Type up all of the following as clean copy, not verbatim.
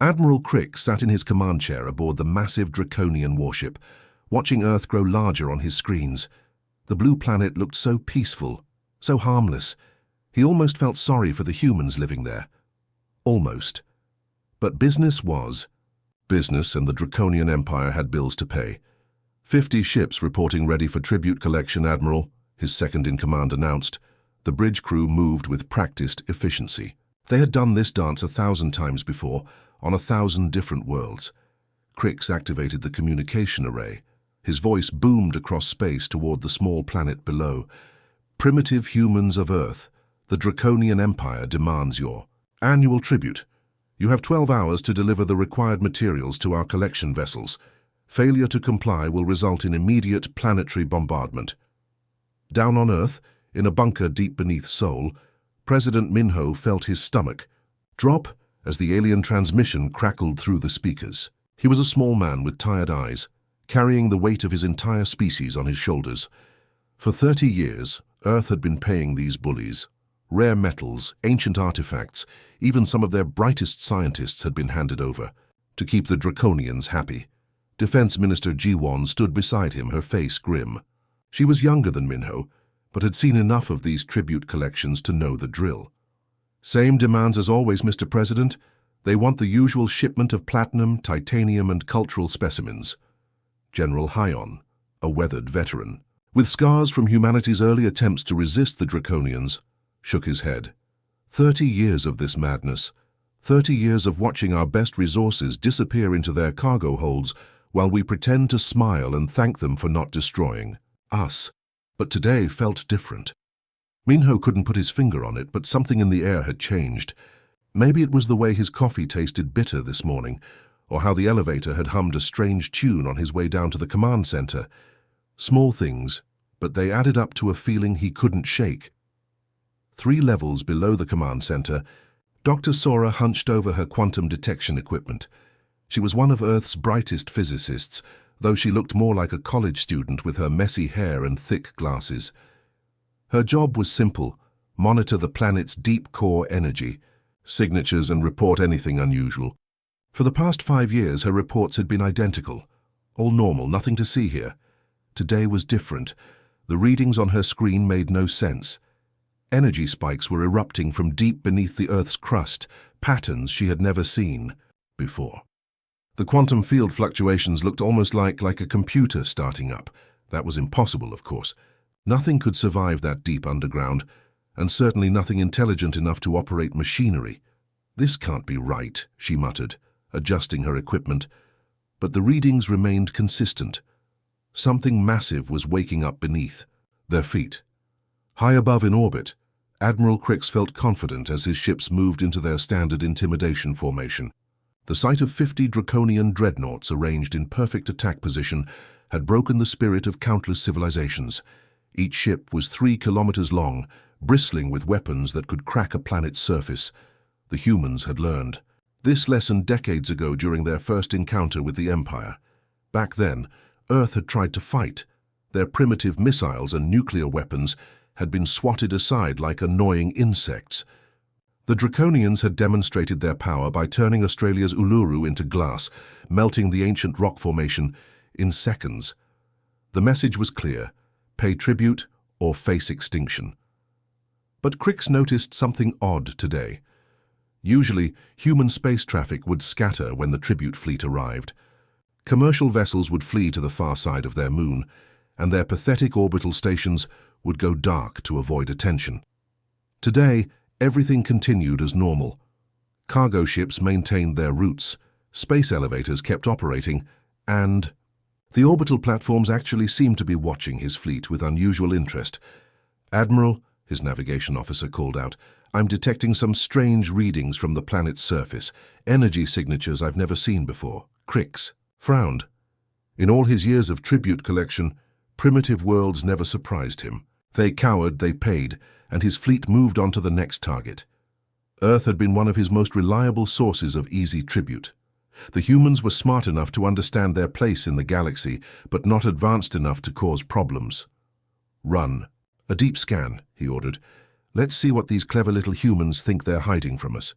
Admiral Crick sat in his command chair aboard the massive Draconian warship, watching Earth grow larger on his screens. The blue planet looked so peaceful, so harmless. He almost felt sorry for the humans living there. Almost. But business was business, and the Draconian Empire had bills to pay. 50 ships reporting ready for tribute collection, Admiral, his second-in-command announced. The bridge crew moved with practiced efficiency. They had done this dance 1,000 times before, on 1,000 different worlds. Crix activated the communication array. His voice boomed across space toward the small planet below. Primitive humans of Earth, the Draconian Empire demands your annual tribute. You have 12 hours to deliver the required materials to our collection vessels. Failure to comply will result in immediate planetary bombardment. Down on Earth, in a bunker deep beneath Seoul, President Minho felt his stomach drop as the alien transmission crackled through the speakers. He was a small man with tired eyes, carrying the weight of his entire species on his shoulders. For 30 years, Earth had been paying these bullies. Rare metals, ancient artifacts, even some of their brightest scientists had been handed over to keep the Draconians happy. Defense Minister Ji-won stood beside him, her face grim. She was younger than Minho, but had seen enough of these tribute collections to know the drill. Same demands as always, Mr. President. They want the usual shipment of platinum, titanium, and cultural specimens. General Hyon, a weathered veteran, with scars from humanity's early attempts to resist the Draconians, shook his head. 30 years of this madness. 30 years of watching our best resources disappear into their cargo holds while we pretend to smile and thank them for not destroying us. But today felt different. Minho couldn't put his finger on it, but something in the air had changed. Maybe it was the way his coffee tasted bitter this morning, or how the elevator had hummed a strange tune on his way down to the command center. Small things, but they added up to a feeling he couldn't shake. 3 levels below the command center, Dr. Sora hunched over her quantum detection equipment. She was one of Earth's brightest physicists, though she looked more like a college student with her messy hair and thick glasses. Her job was simple: monitor the planet's deep core energy, signatures, and report anything unusual. For the past 5 years, her reports had been identical. All normal, nothing to see here. Today was different. The readings on her screen made no sense. Energy spikes were erupting from deep beneath the Earth's crust, patterns she had never seen before. The quantum field fluctuations looked almost like a computer starting up. That was impossible, of course. Nothing could survive that deep underground, and certainly nothing intelligent enough to operate machinery. This can't be right, she muttered, adjusting her equipment. But the readings remained consistent. Something massive was waking up beneath their feet. High above in orbit, Admiral Crix felt confident as his ships moved into their standard intimidation formation. The sight of 50 Draconian dreadnoughts arranged in perfect attack position had broken the spirit of countless civilizations. Each ship was 3 kilometers long, bristling with weapons that could crack a planet's surface. The humans had learned this lesson decades ago during their first encounter with the Empire. Back then, Earth had tried to fight. Their primitive missiles and nuclear weapons had been swatted aside like annoying insects. The Draconians had demonstrated their power by turning Australia's Uluru into glass, melting the ancient rock formation in seconds. The message was clear: pay tribute or face extinction. But Crix noticed something odd today. Usually, human space traffic would scatter when the tribute fleet arrived. Commercial vessels would flee to the far side of their moon, and their pathetic orbital stations would go dark to avoid attention. Today, everything continued as normal. Cargo ships maintained their routes, space elevators kept operating, and the orbital platforms actually seemed to be watching his fleet with unusual interest. "Admiral," his navigation officer called out, "I'm detecting some strange readings from the planet's surface, energy signatures I've never seen before." Crix frowned. In all his years of tribute collection, primitive worlds never surprised him. They cowered, they paid, and his fleet moved on to the next target. Earth had been one of his most reliable sources of easy tribute. The humans were smart enough to understand their place in the galaxy, but not advanced enough to cause problems. "Run. A deep scan," he ordered. "Let's see what these clever little humans think they're hiding from us."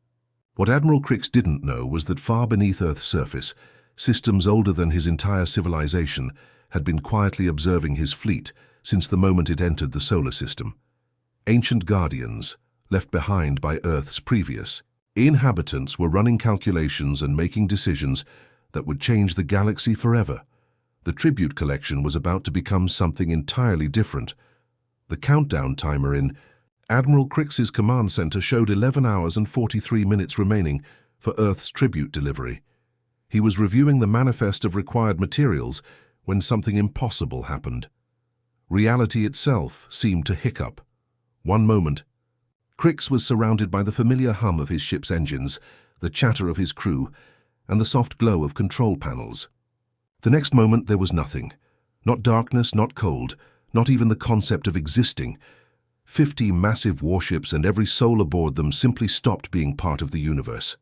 What Admiral Crix didn't know was that far beneath Earth's surface, systems older than his entire civilization had been quietly observing his fleet since the moment it entered the solar system. Ancient guardians, left behind by Earth's previous inhabitants, were running calculations and making decisions that would change the galaxy forever. The tribute collection was about to become something entirely different. The countdown timer in Admiral Crix's command center showed 11 hours and 43 minutes remaining for Earth's tribute delivery. He was reviewing the manifest of required materials when something impossible happened. Reality itself seemed to hiccup. One moment, Crix was surrounded by the familiar hum of his ship's engines, the chatter of his crew, and the soft glow of control panels. The next moment there was nothing. Not darkness, not cold, not even the concept of existing. 50 massive warships and every soul aboard them simply stopped being part of the universe.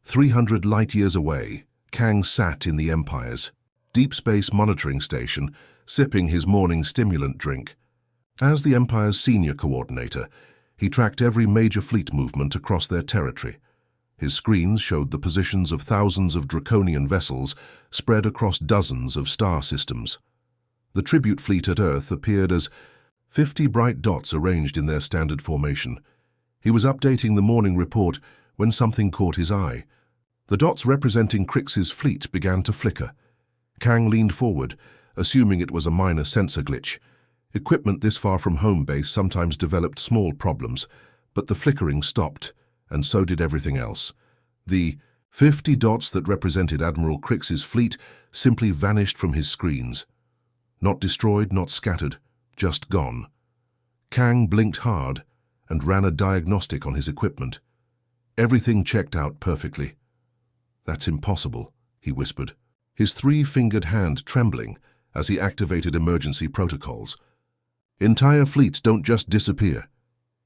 300 light-years away, Kang sat in the Empire's deep space monitoring station, sipping his morning stimulant drink. As the Empire's senior coordinator, he tracked every major fleet movement across their territory. His screens showed the positions of thousands of Draconian vessels spread across dozens of star systems. The tribute fleet at Earth appeared as 50 bright dots arranged in their standard formation. He was updating the morning report when something caught his eye. The dots representing Crix's fleet began to flicker. Kang leaned forward, assuming it was a minor sensor glitch. Equipment this far from home base sometimes developed small problems, but the flickering stopped, and so did everything else. The 50 dots that represented Admiral Crix's fleet simply vanished from his screens. Not destroyed, not scattered, just gone. Kang blinked hard and ran a diagnostic on his equipment. Everything checked out perfectly. "That's impossible," he whispered, his three-fingered hand trembling as he activated emergency protocols. "Entire fleets don't just disappear."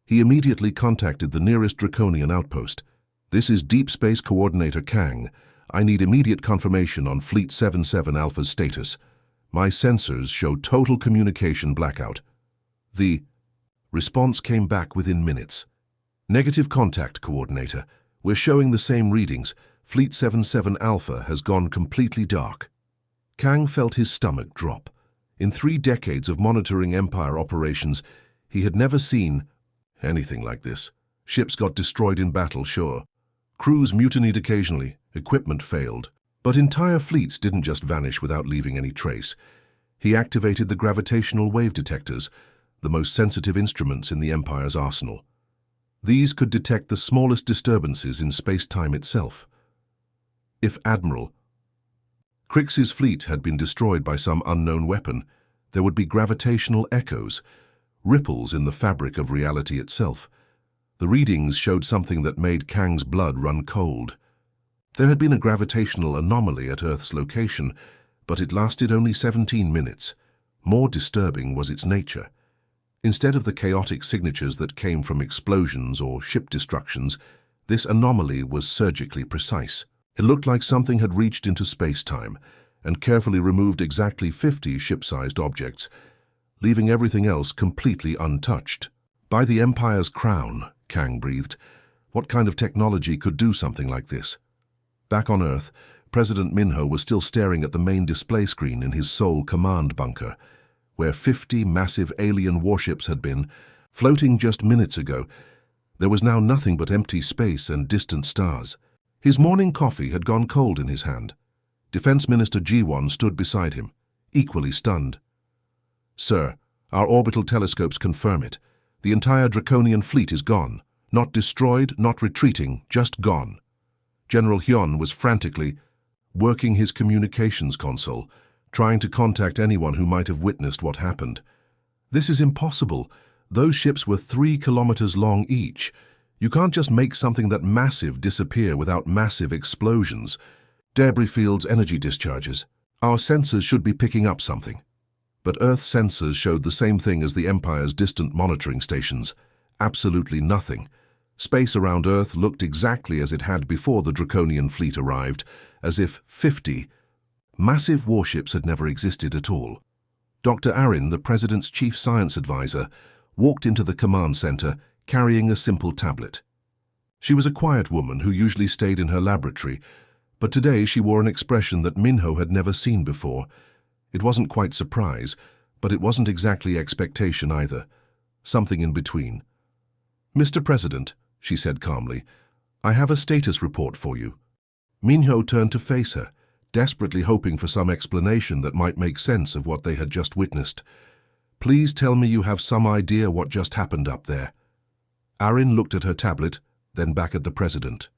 He immediately contacted the nearest Draconian outpost. "This is Deep Space Coordinator Kang. I need immediate confirmation on Fleet 77 Alpha's status. My sensors show total communication blackout." The response came back within minutes. "Negative contact, Coordinator. We're showing the same readings. Fleet 77 Alpha has gone completely dark." Kang felt his stomach drop. In 3 decades of monitoring Empire operations, he had never seen anything like this. Ships got destroyed in battle, sure. Crews mutinied occasionally, equipment failed. But entire fleets didn't just vanish without leaving any trace. He activated the gravitational wave detectors, the most sensitive instruments in the Empire's arsenal. These could detect the smallest disturbances in space-time itself. If Admiral Crix's fleet had been destroyed by some unknown weapon, there would be gravitational echoes, ripples in the fabric of reality itself. The readings showed something that made Kang's blood run cold. There had been a gravitational anomaly at Earth's location, but it lasted only 17 minutes. More disturbing was its nature. Instead of the chaotic signatures that came from explosions or ship destructions, this anomaly was surgically precise. It looked like something had reached into space-time and carefully removed exactly 50 ship-sized objects, leaving everything else completely untouched. "By the Empire's crown," Kang breathed. What kind of technology could do something like this? Back on Earth, President Minho was still staring at the main display screen in his sole command bunker, where 50 massive alien warships had been. Floating just minutes ago, there was now nothing but empty space and distant stars. His morning coffee had gone cold in his hand. Defense Minister G1 stood beside him, equally stunned. "Sir, our orbital telescopes confirm it. The entire Draconian fleet is gone. Not destroyed, not retreating, just gone." General Hyun was frantically working his communications console, trying to contact anyone who might have witnessed what happened. "This is impossible. Those ships were 3 kilometers long each. You can't just make something that massive disappear without massive explosions. Debris fields, energy discharges. Our sensors should be picking up something." But Earth's sensors showed the same thing as the Empire's distant monitoring stations. Absolutely nothing. Space around Earth looked exactly as it had before the Draconian fleet arrived, as if 50 massive warships had never existed at all. Dr. Arin, the President's chief science advisor, walked into the command center carrying a simple tablet. She was a quiet woman who usually stayed in her laboratory, but today she wore an expression that Minho had never seen before. It wasn't quite surprise, but it wasn't exactly expectation either. Something in between. "Mr. President," she said calmly, "I have a status report for you." Minho turned to face her, desperately hoping for some explanation that might make sense of what they had just witnessed. "Please tell me you have some idea what just happened up there." Arin looked at her tablet, then back at the president.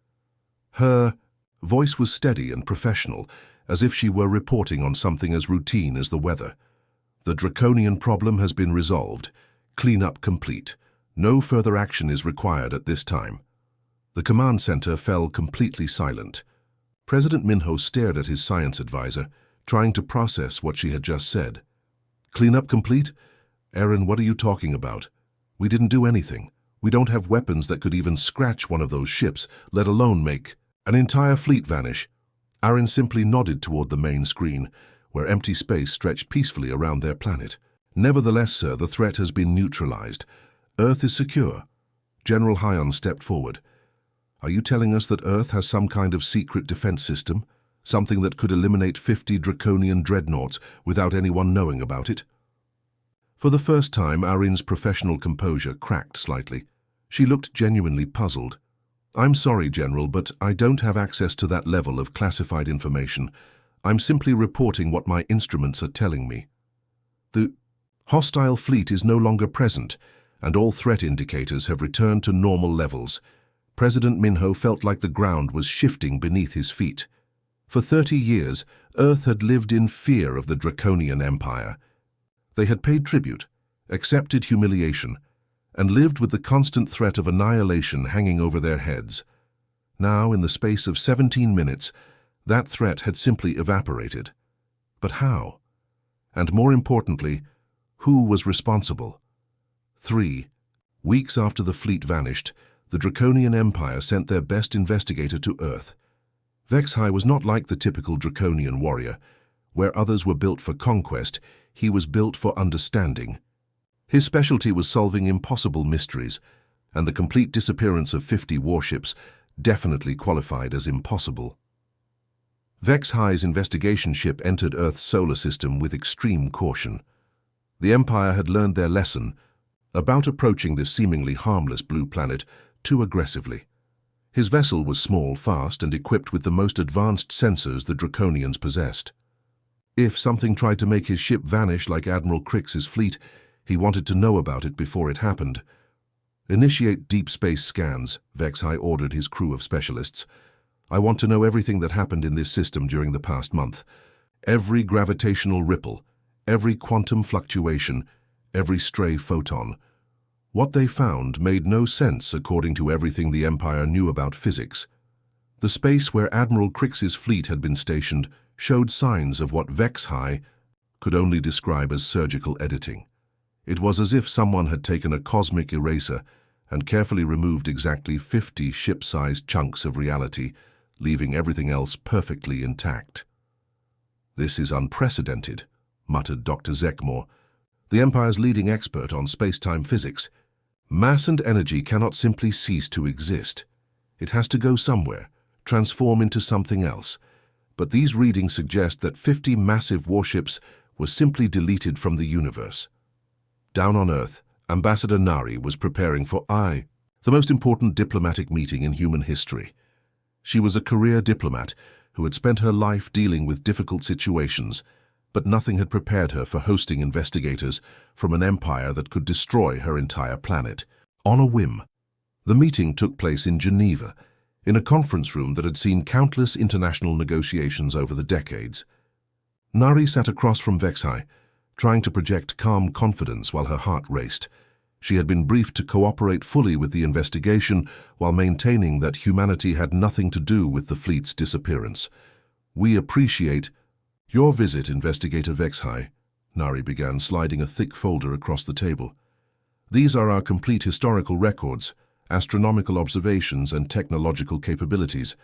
Her voice was steady and professional, as if she were reporting on something as routine as the weather. "The Draconian problem has been resolved. Cleanup complete. No further action is required at this time." The command center fell completely silent. President Minho stared at his science advisor, trying to process what she had just said. "Cleanup complete? Arin, what are you talking about? We didn't do anything. We don't have weapons that could even scratch one of those ships, let alone make an entire fleet vanish." Arin simply nodded toward the main screen, where empty space stretched peacefully around their planet. "Nevertheless, sir, the threat has been neutralized. Earth is secure." General Hyon stepped forward. "Are you telling us that Earth has some kind of secret defense system? Something that could eliminate 50 Draconian dreadnoughts without anyone knowing about it?" For the first time, Arin's professional composure cracked slightly. She looked genuinely puzzled. "I'm sorry, General, but I don't have access to that level of classified information. I'm simply reporting what my instruments are telling me. The hostile fleet is no longer present, and all threat indicators have returned to normal levels." President Minho felt like the ground was shifting beneath his feet. For 30 years, Earth had lived in fear of the Draconian Empire. They had paid tribute, accepted humiliation, and lived with the constant threat of annihilation hanging over their heads. Now, in the space of 17 minutes, that threat had simply evaporated. But how? And more importantly, who was responsible? 3 weeks after the fleet vanished, the Draconian Empire sent their best investigator to Earth. Vexhai was not like the typical Draconian warrior. Where others were built for conquest, he was built for understanding. His specialty was solving impossible mysteries, and the complete disappearance of 50 warships definitely qualified as impossible. Vexhai's investigation ship entered Earth's solar system with extreme caution. The Empire had learned their lesson about approaching this seemingly harmless blue planet too aggressively. His vessel was small, fast, and equipped with the most advanced sensors the Draconians possessed. If something tried to make his ship vanish like Admiral Crix's fleet, he wanted to know about it before it happened. "Initiate deep space scans," Vexhai ordered his crew of specialists. "I want to know everything that happened in this system during the past month. Every gravitational ripple, every quantum fluctuation, every stray photon." What they found made no sense according to everything the Empire knew about physics. The space where Admiral Crix's fleet had been stationed showed signs of what Vexhai could only describe as surgical editing. It was as if someone had taken a cosmic eraser and carefully removed exactly 50 ship-sized chunks of reality, leaving everything else perfectly intact. "This is unprecedented," muttered Dr. Zekmore, the Empire's leading expert on space-time physics. "Mass and energy cannot simply cease to exist. It has to go somewhere, transform into something else. But these readings suggest that 50 massive warships were simply deleted from the universe." Down on Earth, Ambassador Nari was preparing for the most important diplomatic meeting in human history. She was a career diplomat who had spent her life dealing with difficult situations, but nothing had prepared her for hosting investigators from an empire that could destroy her entire planet. On a whim, the meeting took place in Geneva, in a conference room that had seen countless international negotiations over the decades. Nari sat across from Vexhai, trying to project calm confidence while her heart raced. She had been briefed to cooperate fully with the investigation while maintaining that humanity had nothing to do with the fleet's disappearance. "We appreciate your visit, Investigator Vexhai," Nari began, sliding a thick folder across the table. "These are our complete historical records, astronomical observations, and technological capabilities.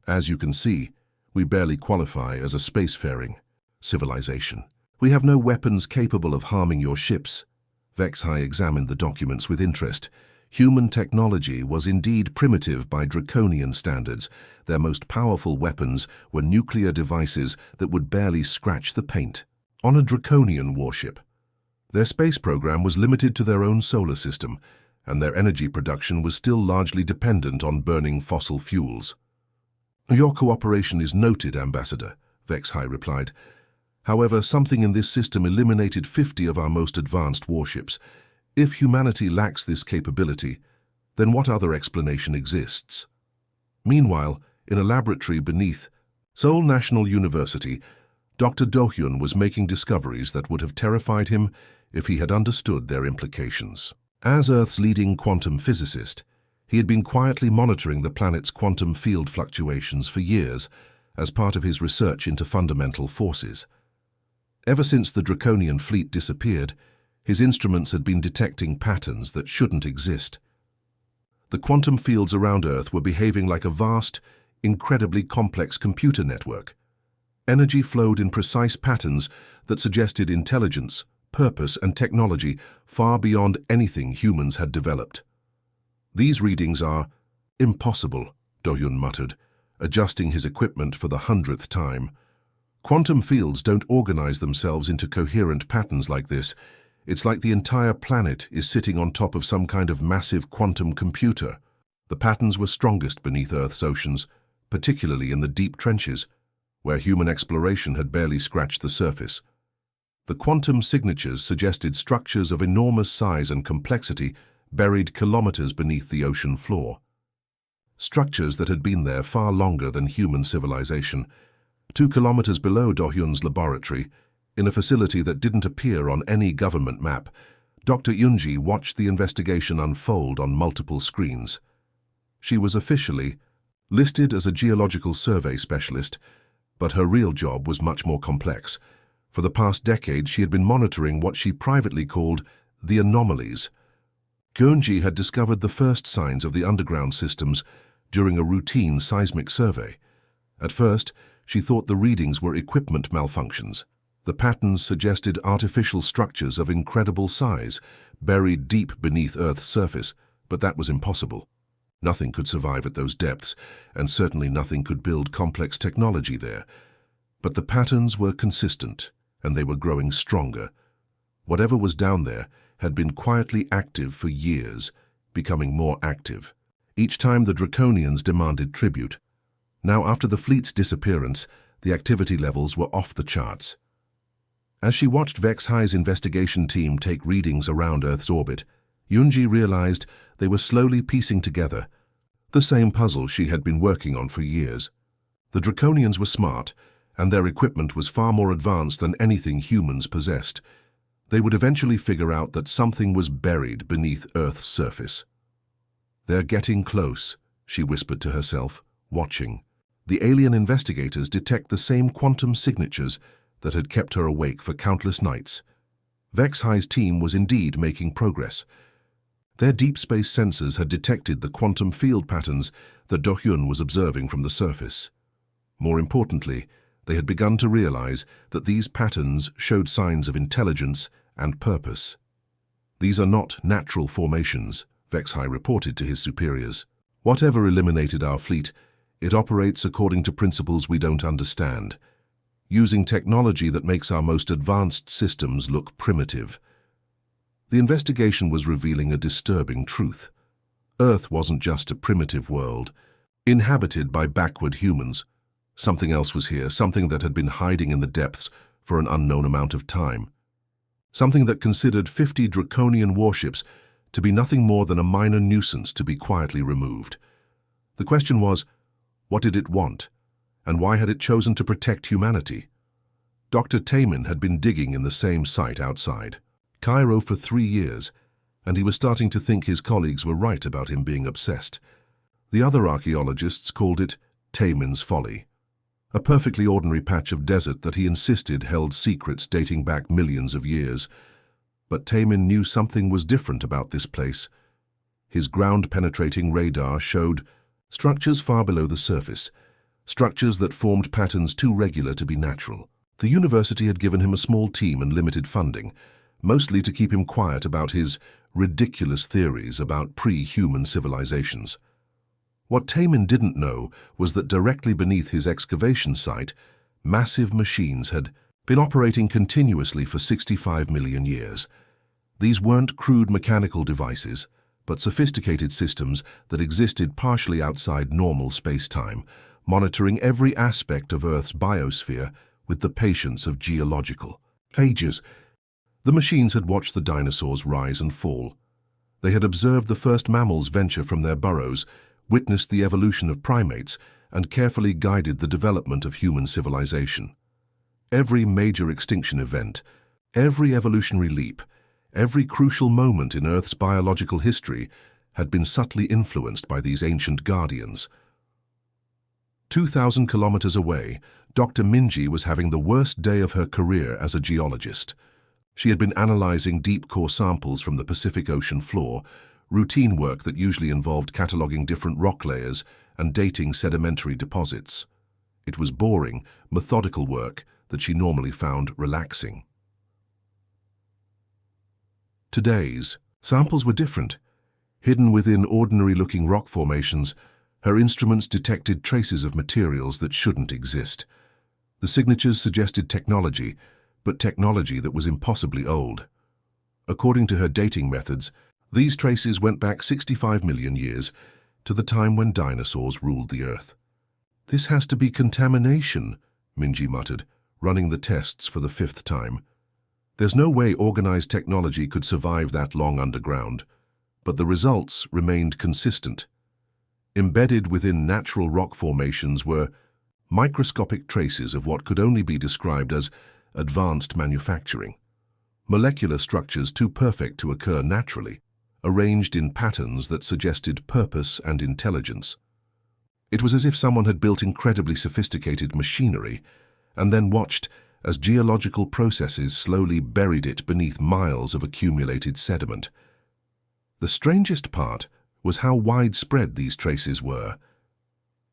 As you can see, we barely qualify as a spacefaring civilization. We have no weapons capable of harming your ships." Vexhai examined the documents with interest. Human technology was indeed primitive by Draconian standards. Their most powerful weapons were nuclear devices that would barely scratch the paint. On a Draconian warship, their space program was limited to their own solar system, and their energy production was still largely dependent on burning fossil fuels. "Your cooperation is noted, Ambassador," Vexhai replied. "However, something in this system eliminated 50 of our most advanced warships. If humanity lacks this capability, then what other explanation exists?" Meanwhile, in a laboratory beneath Seoul National University, Dr. Do-hyun was making discoveries that would have terrified him if he had understood their implications. As Earth's leading quantum physicist, he had been quietly monitoring the planet's quantum field fluctuations for years as part of his research into fundamental forces. Ever since the Draconian fleet disappeared, his instruments had been detecting patterns that shouldn't exist. The quantum fields around Earth were behaving like a vast, incredibly complex computer network. Energy flowed in precise patterns that suggested intelligence, purpose, and technology far beyond anything humans had developed. "These readings are impossible," Do-hyun muttered, adjusting his equipment for the 100th time. "Quantum fields don't organize themselves into coherent patterns like this. It's like the entire planet is sitting on top of some kind of massive quantum computer." The patterns were strongest beneath Earth's oceans, particularly in the deep trenches, where human exploration had barely scratched the surface. The quantum signatures suggested structures of enormous size and complexity buried kilometers beneath the ocean floor. Structures that had been there far longer than human civilization. 2 kilometers below Do-hyun's laboratory, in a facility that didn't appear on any government map, Dr. Yoonji watched the investigation unfold on multiple screens. She was officially listed as a geological survey specialist, but her real job was much more complex. For the past decade, she had been monitoring what she privately called the anomalies. Yoonji had discovered the first signs of the underground systems during a routine seismic survey. At first, she thought the readings were equipment malfunctions. The patterns suggested artificial structures of incredible size, buried deep beneath Earth's surface, but that was impossible. Nothing could survive at those depths, and certainly nothing could build complex technology there. But the patterns were consistent, and they were growing stronger. Whatever was down there had been quietly active for years, becoming more active. Each time the Draconians demanded tribute. Now, after the fleet's disappearance, the activity levels were off the charts. As she watched Vexhai's investigation team take readings around Earth's orbit, Yoonji realized they were slowly piecing together the same puzzle she had been working on for years. The Draconians were smart, and their equipment was far more advanced than anything humans possessed. They would eventually figure out that something was buried beneath Earth's surface. "They're getting close," she whispered to herself, watching. The alien investigators detect the same quantum signatures that had kept her awake for countless nights. Vexhai's team was indeed making progress. Their deep space sensors had detected the quantum field patterns that Do-hyun was observing from the surface. More importantly, they had begun to realize that these patterns showed signs of intelligence and purpose. "These are not natural formations," Vexhai reported to his superiors. "Whatever eliminated our fleet, it operates according to principles we don't understand, using technology that makes our most advanced systems look primitive." The investigation was revealing a disturbing truth. Earth wasn't just a primitive world, inhabited by backward humans. Something else was here, something that had been hiding in the depths for an unknown amount of time. Something that considered 50 Draconian warships to be nothing more than a minor nuisance to be quietly removed. The question was, what did it want, and why had it chosen to protect humanity? Dr. Taemin had been digging in the same site outside Cairo for 3 years, and he was starting to think his colleagues were right about him being obsessed. The other archaeologists called it Taemin's folly, a perfectly ordinary patch of desert that he insisted held secrets dating back millions of years. But Taemin knew something was different about this place. His ground-penetrating radar showed structures far below the surface, structures that formed patterns too regular to be natural. The university had given him a small team and limited funding, mostly to keep him quiet about his ridiculous theories about pre-human civilizations. What Tamin didn't know was that directly beneath his excavation site, massive machines had been operating continuously for 65 million years. These weren't crude mechanical devices, but sophisticated systems that existed partially outside normal space-time, monitoring every aspect of Earth's biosphere with the patience of geological ages. The machines had watched the dinosaurs rise and fall. They had observed the first mammals venture from their burrows, witnessed the evolution of primates, and carefully guided the development of human civilization. Every major extinction event, every evolutionary leap, every crucial moment in Earth's biological history had been subtly influenced by these ancient guardians. 2,000 kilometers away, Dr. Minji was having the worst day of her career as a geologist. She had been analyzing deep core samples from the Pacific Ocean floor, routine work that usually involved cataloging different rock layers and dating sedimentary deposits. It was boring, methodical work that she normally found relaxing. Today's samples were different. Hidden within ordinary-looking rock formations, her instruments detected traces of materials that shouldn't exist. The signatures suggested technology, but technology that was impossibly old. According to her dating methods, these traces went back 65 million years to the time when dinosaurs ruled the Earth. "This has to be contamination," Minji muttered, running the tests for the 5th time. There's no way organized technology could survive that long underground, but the results remained consistent. Embedded within natural rock formations were microscopic traces of what could only be described as advanced manufacturing. Molecular structures too perfect to occur naturally, arranged in patterns that suggested purpose and intelligence. It was as if someone had built incredibly sophisticated machinery and then watched as geological processes slowly buried it beneath miles of accumulated sediment. The strangest part was how widespread these traces were.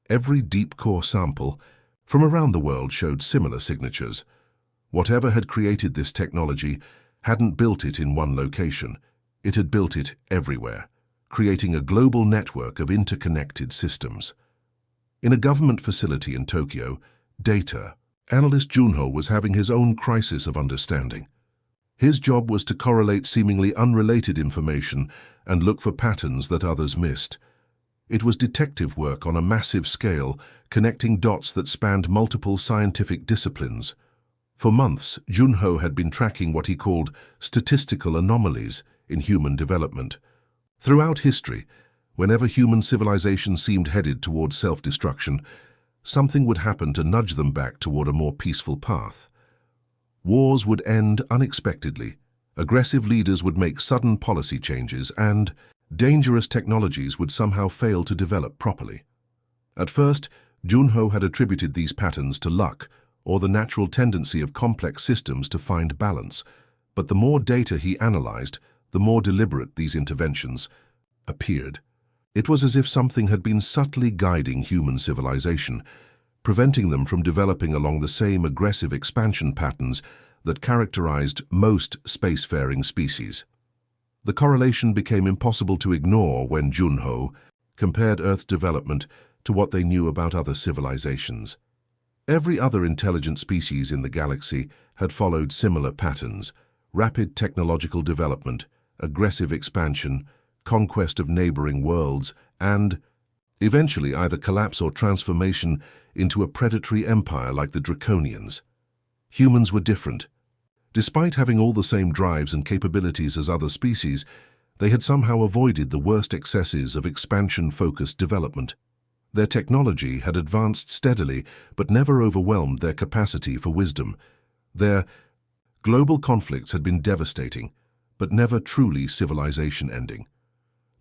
Every deep core sample from around the world showed similar signatures. Whatever had created this technology hadn't built it in one location. It had built it everywhere, creating a global network of interconnected systems. In a government facility in Tokyo, data analyst Junho was having his own crisis of understanding. His job was to correlate seemingly unrelated information and look for patterns that others missed. It was detective work on a massive scale, connecting dots that spanned multiple scientific disciplines. For months, Junho had been tracking what he called statistical anomalies in human development. Throughout history, whenever human civilization seemed headed toward self-destruction, something would happen to nudge them back toward a more peaceful path. Wars would end unexpectedly, aggressive leaders would make sudden policy changes, and dangerous technologies would somehow fail to develop properly. At first, Junho had attributed these patterns to luck or the natural tendency of complex systems to find balance, but the more data he analyzed, the more deliberate these interventions appeared. It was as if something had been subtly guiding human civilization, preventing them from developing along the same aggressive expansion patterns that characterized most spacefaring species. The correlation became impossible to ignore when Junho compared Earth's development to what they knew about other civilizations. Every other intelligent species in the galaxy had followed similar patterns: rapid technological development, aggressive expansion, conquest of neighboring worlds, and, eventually, either collapse or transformation into a predatory empire like the Draconians. Humans were different. Despite having all the same drives and capabilities as other species, they had somehow avoided the worst excesses of expansion-focused development. Their technology had advanced steadily, but never overwhelmed their capacity for wisdom. Their global conflicts had been devastating, but never truly civilization-ending.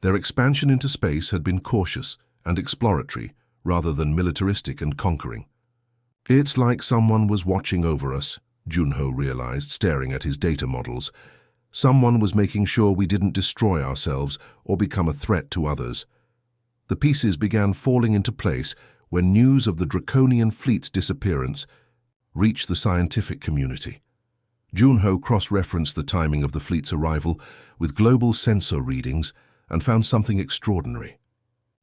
Their expansion into space had been cautious and exploratory, rather than militaristic and conquering. "It's like someone was watching over us," Junho realized, staring at his data models. Someone was making sure we didn't destroy ourselves or become a threat to others. The pieces began falling into place when news of the Draconian fleet's disappearance reached the scientific community. Junho cross-referenced the timing of the fleet's arrival with global sensor readings and found something extraordinary.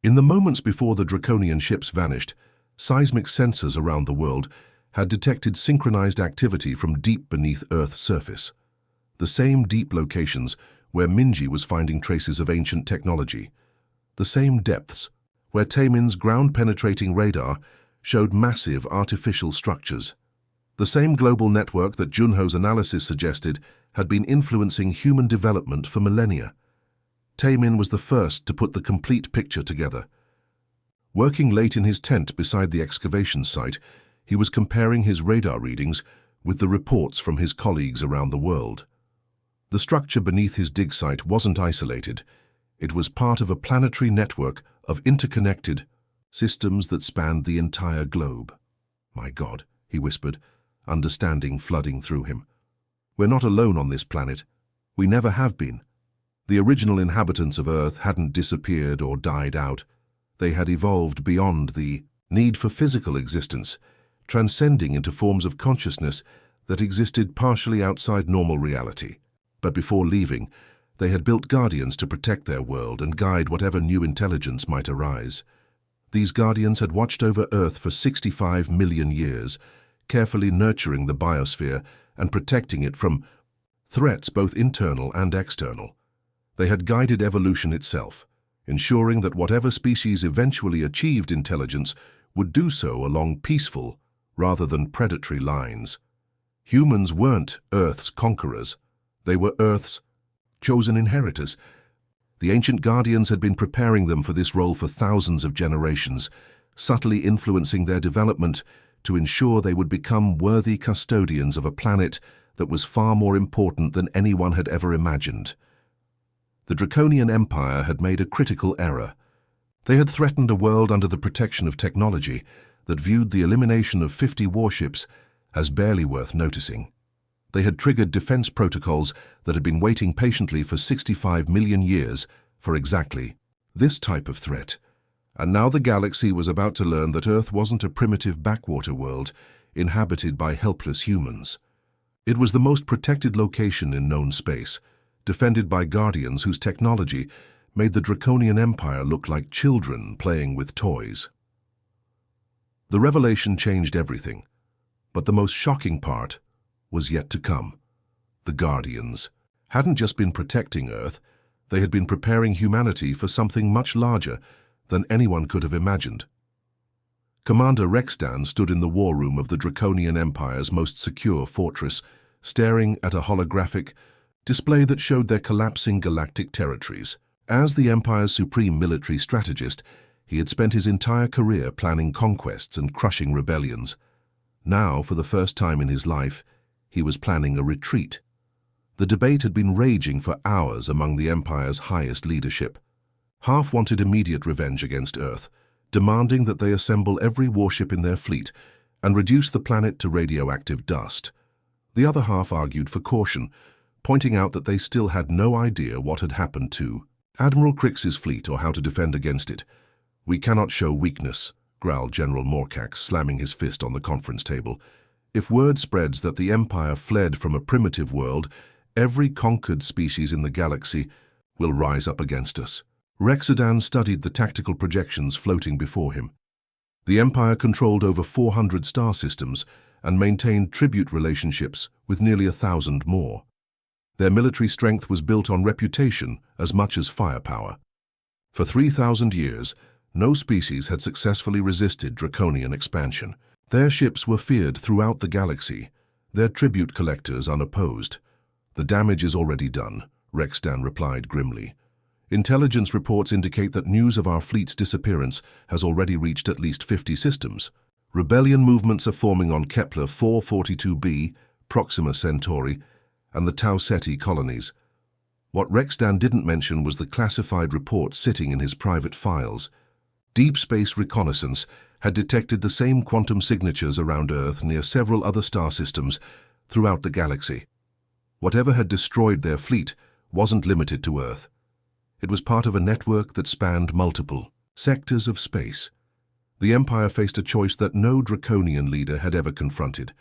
In the moments before the Draconian ships vanished, seismic sensors around the world had detected synchronized activity from deep beneath Earth's surface. The same deep locations where Minji was finding traces of ancient technology. The same depths where Taemin's ground-penetrating radar showed massive artificial structures. The same global network that Junho's analysis suggested had been influencing human development for millennia. Taemin was the first to put the complete picture together. Working late in his tent beside the excavation site, he was comparing his radar readings with the reports from his colleagues around the world. The structure beneath his dig site wasn't isolated. It was part of a planetary network of interconnected systems that spanned the entire globe. "My God," he whispered, understanding flooding through him. "We're not alone on this planet. We never have been." The original inhabitants of Earth hadn't disappeared or died out. They had evolved beyond the need for physical existence, transcending into forms of consciousness that existed partially outside normal reality. But before leaving, they had built guardians to protect their world and guide whatever new intelligence might arise. These guardians had watched over Earth for 65 million years, carefully nurturing the biosphere and protecting it from threats both internal and external. They had guided evolution itself, ensuring that whatever species eventually achieved intelligence would do so along peaceful rather than predatory lines. Humans weren't Earth's conquerors. They were Earth's chosen inheritors. The ancient guardians had been preparing them for this role for thousands of generations, subtly influencing their development to ensure they would become worthy custodians of a planet that was far more important than anyone had ever imagined. The Draconian Empire had made a critical error. They had threatened a world under the protection of technology that viewed the elimination of 50 warships as barely worth noticing. They had triggered defense protocols that had been waiting patiently for 65 million years for exactly this type of threat. And now the galaxy was about to learn that Earth wasn't a primitive backwater world inhabited by helpless humans. It was the most protected location in known space, defended by guardians whose technology made the Draconian Empire look like children playing with toys. The revelation changed everything, but the most shocking part was yet to come. The Guardians hadn't just been protecting Earth, they had been preparing humanity for something much larger than anyone could have imagined. Commander Rexdan stood in the war room of the Draconian Empire's most secure fortress, staring at a holographic display that showed their collapsing galactic territories. As the Empire's supreme military strategist, he had spent his entire career planning conquests and crushing rebellions. Now, for the first time in his life, he was planning a retreat. The debate had been raging for hours among the Empire's highest leadership. Half wanted immediate revenge against Earth, demanding that they assemble every warship in their fleet and reduce the planet to radioactive dust. The other half argued for caution, pointing out that they still had no idea what had happened to Admiral Crix's fleet or how to defend against it. "We cannot show weakness," growled General Morcax, slamming his fist on the conference table. "If word spreads that the Empire fled from a primitive world, every conquered species in the galaxy will rise up against us." Rexadan studied the tactical projections floating before him. The Empire controlled over 400 star systems and maintained tribute relationships with nearly 1,000 more. Their military strength was built on reputation as much as firepower. For 3,000 years, no species had successfully resisted Draconian expansion. Their ships were feared throughout the galaxy, their tribute collectors unopposed. "The damage is already done," Rexdan replied grimly. "Intelligence reports indicate that news of our fleet's disappearance has already reached at least 50 systems. Rebellion movements are forming on Kepler 442b, Proxima Centauri, and the Tau Ceti colonies." What Rexdan didn't mention was the classified report sitting in his private files. Deep space reconnaissance had detected the same quantum signatures around Earth near several other star systems throughout the galaxy. Whatever had destroyed their fleet wasn't limited to Earth. It was part of a network that spanned multiple sectors of space. The Empire faced a choice that no Draconian leader had ever confronted: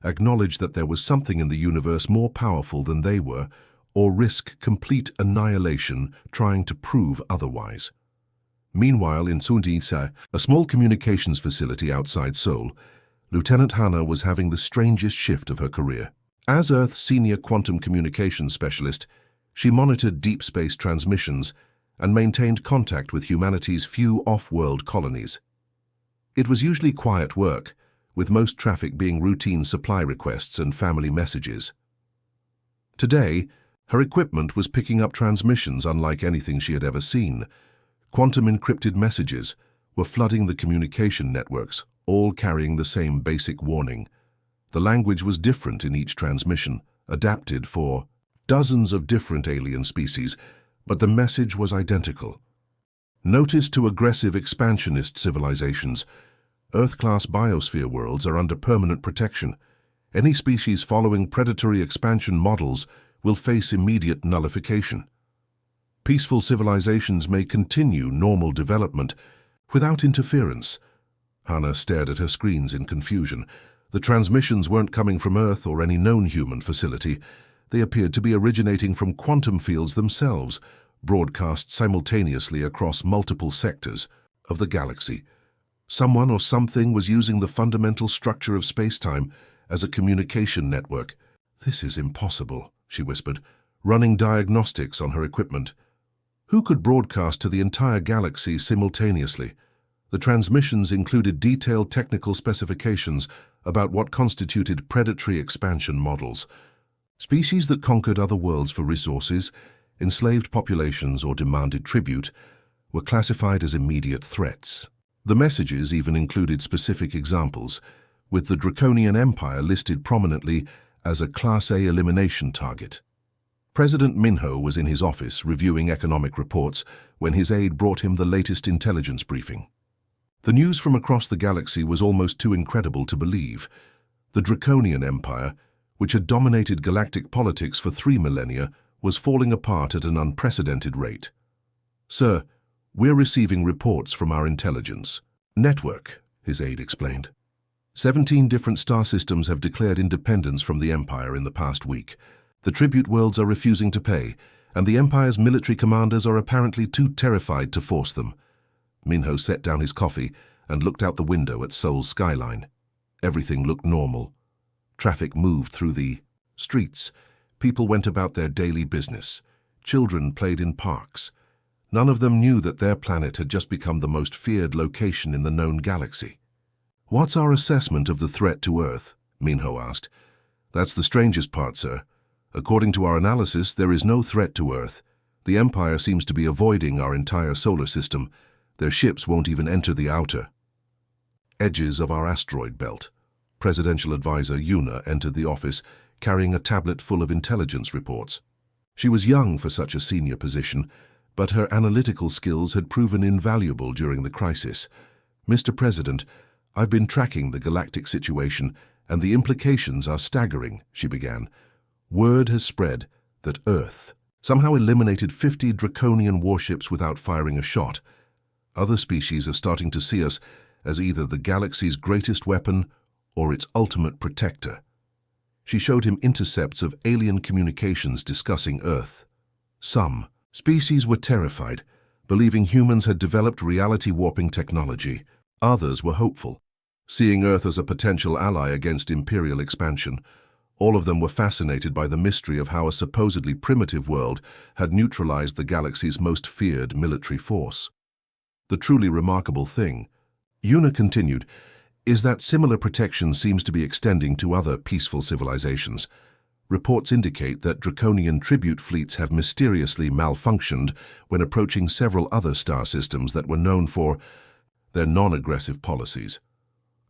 acknowledge that there was something in the universe more powerful than they were, or risk complete annihilation trying to prove otherwise. Meanwhile, in Sundisa, a small communications facility outside Seoul, Lieutenant Hannah was having the strangest shift of her career. As Earth's senior quantum communications specialist, she monitored deep space transmissions and maintained contact with humanity's few off-world colonies. It was usually quiet work, with most traffic being routine supply requests and family messages. Today, her equipment was picking up transmissions unlike anything she had ever seen. Quantum encrypted messages were flooding the communication networks, all carrying the same basic warning. The language was different in each transmission, adapted for dozens of different alien species, but the message was identical. Notice to aggressive expansionist civilizations, Earth-class biosphere worlds are under permanent protection. Any species following predatory expansion models will face immediate nullification. Peaceful civilizations may continue normal development without interference. Hannah stared at her screens in confusion. The transmissions weren't coming from Earth or any known human facility. They appeared to be originating from quantum fields themselves, broadcast simultaneously across multiple sectors of the galaxy. Someone or something was using the fundamental structure of space-time as a communication network. "This is impossible," she whispered, running diagnostics on her equipment. Who could broadcast to the entire galaxy simultaneously? The transmissions included detailed technical specifications about what constituted predatory expansion models. Species that conquered other worlds for resources, enslaved populations, or demanded tribute were classified as immediate threats. The messages even included specific examples, with the Draconian Empire listed prominently as a Class A elimination target. President Minho was in his office reviewing economic reports when his aide brought him the latest intelligence briefing. The news from across the galaxy was almost too incredible to believe. The Draconian Empire, which had dominated galactic politics for 3 millennia, was falling apart at an unprecedented rate. "Sir, we're receiving reports from our intelligence network," his aide explained. 17 different star systems have declared independence from the Empire in the past week. The tribute worlds are refusing to pay, and the Empire's military commanders are apparently too terrified to force them. Minho set down his coffee and looked out the window at Seoul's skyline. Everything looked normal. Traffic moved through the streets. People went about their daily business. Children played in parks. None of them knew that their planet had just become the most feared location in the known galaxy. "What's our assessment of the threat to Earth?" Minho asked. "That's the strangest part, sir. According to our analysis, there is no threat to Earth. The Empire seems to be avoiding our entire solar system. Their ships won't even enter the outer edges of our asteroid belt." Presidential advisor Yuna entered the office, carrying a tablet full of intelligence reports. She was young for such a senior position, but her analytical skills had proven invaluable during the crisis. "Mr. President, I've been tracking the galactic situation, and the implications are staggering," she began. "Word has spread that Earth somehow eliminated 50 Draconian warships without firing a shot. Other species are starting to see us as either the galaxy's greatest weapon or its ultimate protector." She showed him intercepts of alien communications discussing Earth. Some species were terrified, believing humans had developed reality-warping technology. Others were hopeful, seeing Earth as a potential ally against imperial expansion. All of them were fascinated by the mystery of how a supposedly primitive world had neutralized the galaxy's most feared military force. "The truly remarkable thing," Yuna continued, "is that similar protection seems to be extending to other peaceful civilizations. Reports indicate that Draconian tribute fleets have mysteriously malfunctioned when approaching several other star systems that were known for their non-aggressive policies.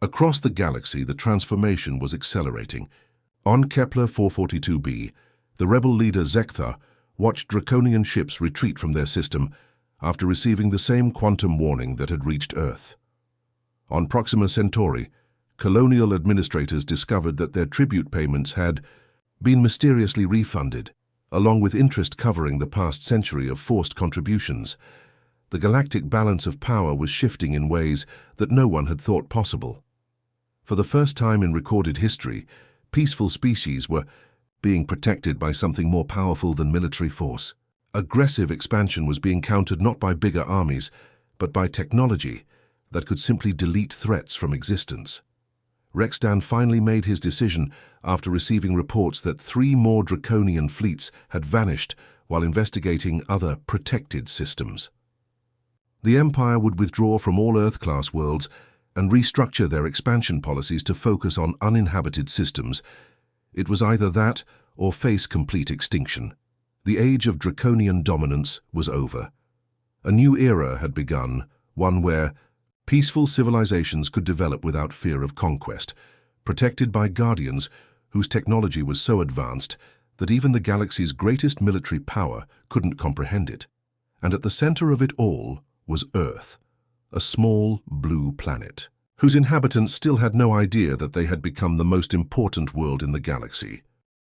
Across the galaxy, the transformation was accelerating. On Kepler 442b, the rebel leader Zektha watched Draconian ships retreat from their system after receiving the same quantum warning that had reached Earth. On Proxima Centauri, colonial administrators discovered that their tribute payments had been mysteriously refunded, along with interest covering the past century of forced contributions. The galactic balance of power was shifting in ways that no one had thought possible. For the first time in recorded history, Peaceful species were being protected by something more powerful than military force. Aggressive expansion was being countered not by bigger armies, but by technology that could simply delete threats from existence. Rexdan finally made his decision after receiving reports that 3 more Draconian fleets had vanished while investigating other protected systems. The Empire would withdraw from all Earth-class worlds and restructure their expansion policies to focus on uninhabited systems. It was either that or face complete extinction. The age of Draconian dominance was over. A new era had begun, one where peaceful civilizations could develop without fear of conquest, protected by guardians whose technology was so advanced that even the galaxy's greatest military power couldn't comprehend it. And at the center of it all was Earth, a small blue planet, whose inhabitants still had no idea that they had become the most important world in the galaxy.